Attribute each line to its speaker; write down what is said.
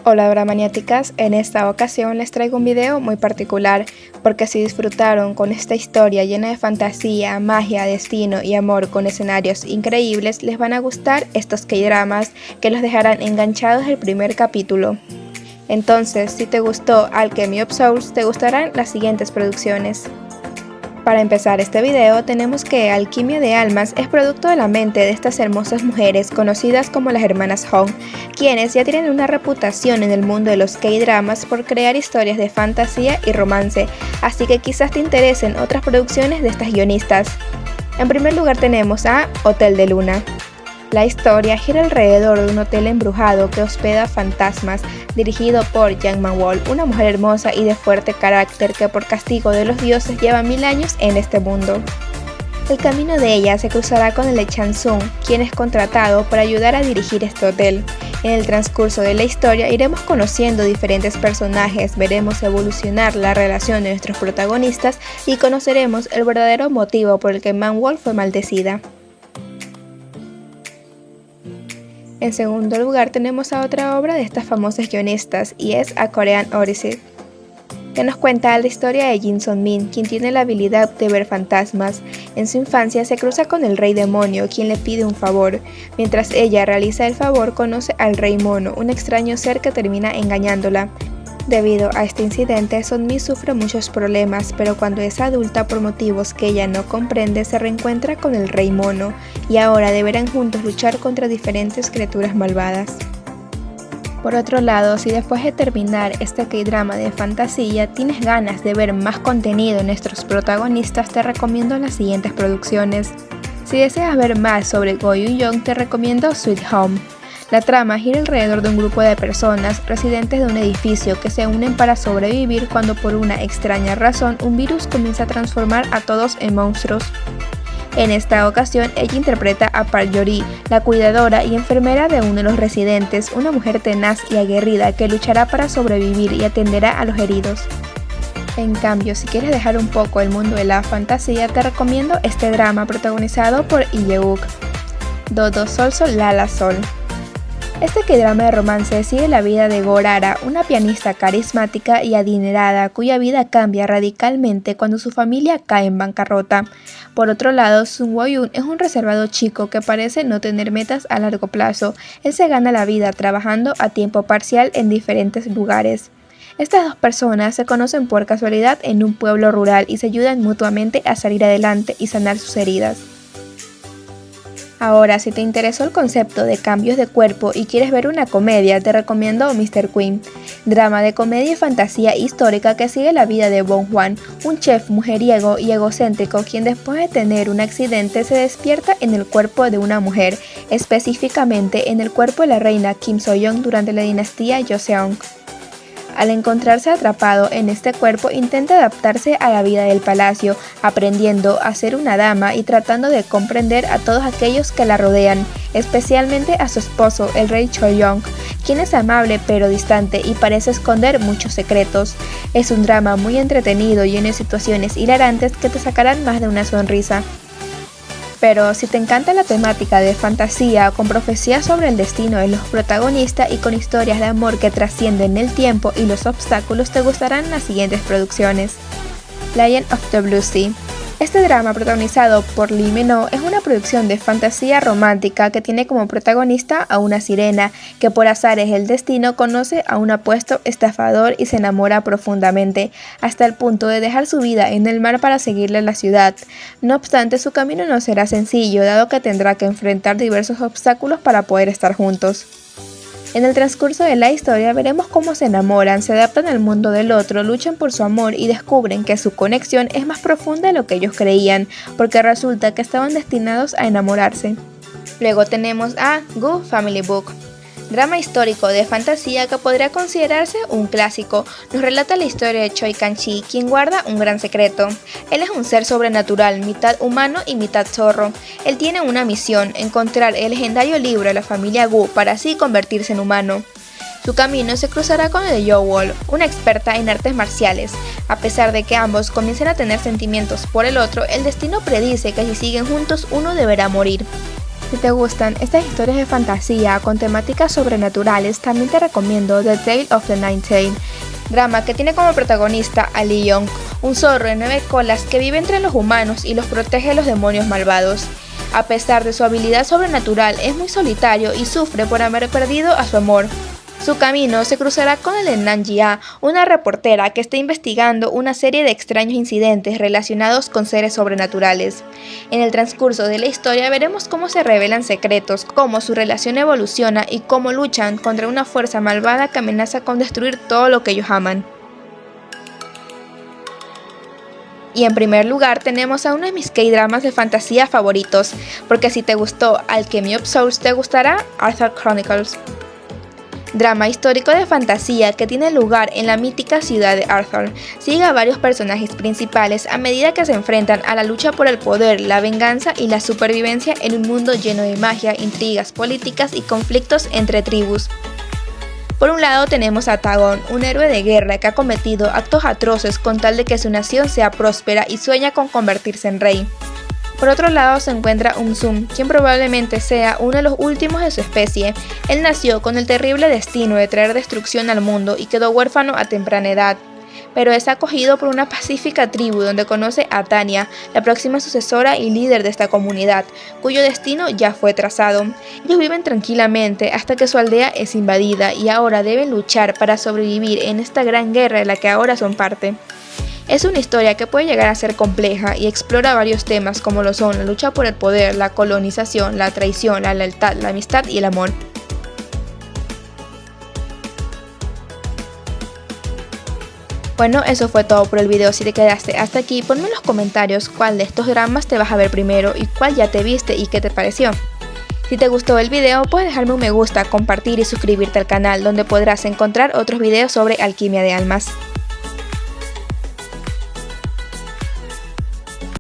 Speaker 1: Hola Dramaniáticas, en esta ocasión les traigo un video muy particular porque si disfrutaron con esta historia llena de fantasía, magia, destino y amor con escenarios increíbles, les van a gustar estos K-dramas que los dejarán enganchados el primer capítulo. Entonces, si te gustó Alchemy of Souls, te gustarán las siguientes producciones. Para empezar este video tenemos que Alquimia de Almas es producto de la mente de estas hermosas mujeres conocidas como las hermanas Hong, quienes ya tienen una reputación en el mundo de los K-dramas por crear historias de fantasía y romance, así que quizás te interesen otras producciones de estas guionistas. En primer lugar tenemos a Hotel de Luna. La historia gira alrededor de un hotel embrujado que hospeda fantasmas, dirigido por Yang Man-wol, una mujer hermosa y de fuerte carácter que por castigo de los dioses lleva 1000 años en este mundo. El camino de ella se cruzará con el de Chan-sung, quien es contratado para ayudar a dirigir este hotel. En el transcurso de la historia iremos conociendo diferentes personajes, veremos evolucionar la relación de nuestros protagonistas y conoceremos el verdadero motivo por el que Man-wol fue maldecida. En segundo lugar tenemos a otra obra de estas famosas guionistas y es A Korean Odyssey, que nos cuenta la historia de Jin Sun-min, quien tiene la habilidad de ver fantasmas. En su infancia se cruza con el rey demonio, quien le pide un favor. Mientras ella realiza el favor, conoce al rey mono, un extraño ser que termina engañándola. Debido a este incidente, Sun-mi sufre muchos problemas, pero cuando es adulta por motivos que ella no comprende, se reencuentra con el rey mono, y ahora deberán juntos luchar contra diferentes criaturas malvadas. Por otro lado, si después de terminar este K-drama de fantasía tienes ganas de ver más contenido en nuestros protagonistas, te recomiendo las siguientes producciones. Si deseas ver más sobre Go Eun-young, te recomiendo Sweet Home. La trama gira alrededor de un grupo de personas residentes de un edificio que se unen para sobrevivir cuando por una extraña razón un virus comienza a transformar a todos en monstruos. En esta ocasión ella interpreta a Park Yori, la cuidadora y enfermera de uno de los residentes, una mujer tenaz y aguerrida que luchará para sobrevivir y atenderá a los heridos. En cambio, si quieres dejar un poco el mundo de la fantasía, te recomiendo este drama protagonizado por Lee Ye-wook, Dodo Sol Sol Lala Sol. Este K-drama de romance sigue la vida de Gorara, una pianista carismática y adinerada cuya vida cambia radicalmente cuando su familia cae en bancarrota. Por otro lado, Sung Woo-yoon es un reservado chico que parece no tener metas a largo plazo. Él se gana la vida trabajando a tiempo parcial en diferentes lugares. Estas dos personas se conocen por casualidad en un pueblo rural y se ayudan mutuamente a salir adelante y sanar sus heridas. Ahora, si te interesó el concepto de cambios de cuerpo y quieres ver una comedia, te recomiendo Mr. Queen, drama de comedia y fantasía histórica que sigue la vida de Bong Hwan, un chef mujeriego y egocéntrico quien después de tener un accidente se despierta en el cuerpo de una mujer, específicamente en el cuerpo de la reina Kim So-young durante la dinastía Joseon. Al encontrarse atrapado en este cuerpo, intenta adaptarse a la vida del palacio, aprendiendo a ser una dama y tratando de comprender a todos aquellos que la rodean, especialmente a su esposo, el rey Choi-yong, quien es amable pero distante y parece esconder muchos secretos. Es un drama muy entretenido, lleno de situaciones hilarantes que te sacarán más de una sonrisa. Pero si te encanta la temática de fantasía con profecías sobre el destino de los protagonistas y con historias de amor que trascienden el tiempo y los obstáculos, te gustarán las siguientes producciones. Lion of the Blue Sea. Este drama protagonizado por Lee Min-ho es una producción de fantasía romántica que tiene como protagonista a una sirena que por azares del destino conoce a un apuesto estafador y se enamora profundamente, hasta el punto de dejar su vida en el mar para seguirle a la ciudad. No obstante, su camino no será sencillo, dado que tendrá que enfrentar diversos obstáculos para poder estar juntos. En el transcurso de la historia veremos cómo se enamoran, se adaptan al mundo del otro, luchan por su amor y descubren que su conexión es más profunda de lo que ellos creían, porque resulta que estaban destinados a enamorarse. Luego tenemos a Good Family Book, drama histórico de fantasía que podría considerarse un clásico. Nos relata la historia de Choi Kang-chi, quien guarda un gran secreto. Él es un ser sobrenatural, mitad humano y mitad zorro. Él tiene una misión, encontrar el legendario libro de la familia Gu para así convertirse en humano. Su camino se cruzará con el de Yo-wol, una experta en artes marciales. A pesar de que ambos comiencen a tener sentimientos por el otro, el destino predice que si siguen juntos uno deberá morir. Si te gustan estas historias de fantasía con temáticas sobrenaturales, también te recomiendo The Tale of the Nine Tails, drama que tiene como protagonista a Lee Young, un zorro de 9 colas que vive entre los humanos y los protege de los demonios malvados. A pesar de su habilidad sobrenatural, es muy solitario y sufre por haber perdido a su amor. Su camino se cruzará con el de Nan Jia, una reportera que está investigando una serie de extraños incidentes relacionados con seres sobrenaturales. En el transcurso de la historia veremos cómo se revelan secretos, cómo su relación evoluciona y cómo luchan contra una fuerza malvada que amenaza con destruir todo lo que ellos aman. Y en primer lugar tenemos a uno de mis K-dramas de fantasía favoritos, porque si te gustó Alchemy of Souls te gustará Arthur Chronicles. Drama histórico de fantasía que tiene lugar en la mítica ciudad de Arthur. Sigue a varios personajes principales a medida que se enfrentan a la lucha por el poder, la venganza y la supervivencia en un mundo lleno de magia, intrigas políticas y conflictos entre tribus. Por un lado tenemos a Tagon, un héroe de guerra que ha cometido actos atroces con tal de que su nación sea próspera y sueña con convertirse en rey. Por otro lado se encuentra Umsum, quien probablemente sea uno de los últimos de su especie. Él nació con el terrible destino de traer destrucción al mundo y quedó huérfano a temprana edad. Pero es acogido por una pacífica tribu donde conoce a Tanya, la próxima sucesora y líder de esta comunidad, cuyo destino ya fue trazado. Ellos viven tranquilamente hasta que su aldea es invadida y ahora deben luchar para sobrevivir en esta gran guerra de la que ahora son parte. Es una historia que puede llegar a ser compleja y explora varios temas como lo son la lucha por el poder, la colonización, la traición, la lealtad, la amistad y el amor. Bueno, eso fue todo por el video. Si te quedaste hasta aquí, ponme en los comentarios cuál de estos dramas te vas a ver primero y cuál ya te viste y qué te pareció. Si te gustó el video, puedes dejarme un me gusta, compartir y suscribirte al canal, donde podrás encontrar otros videos sobre Alquimia de Almas.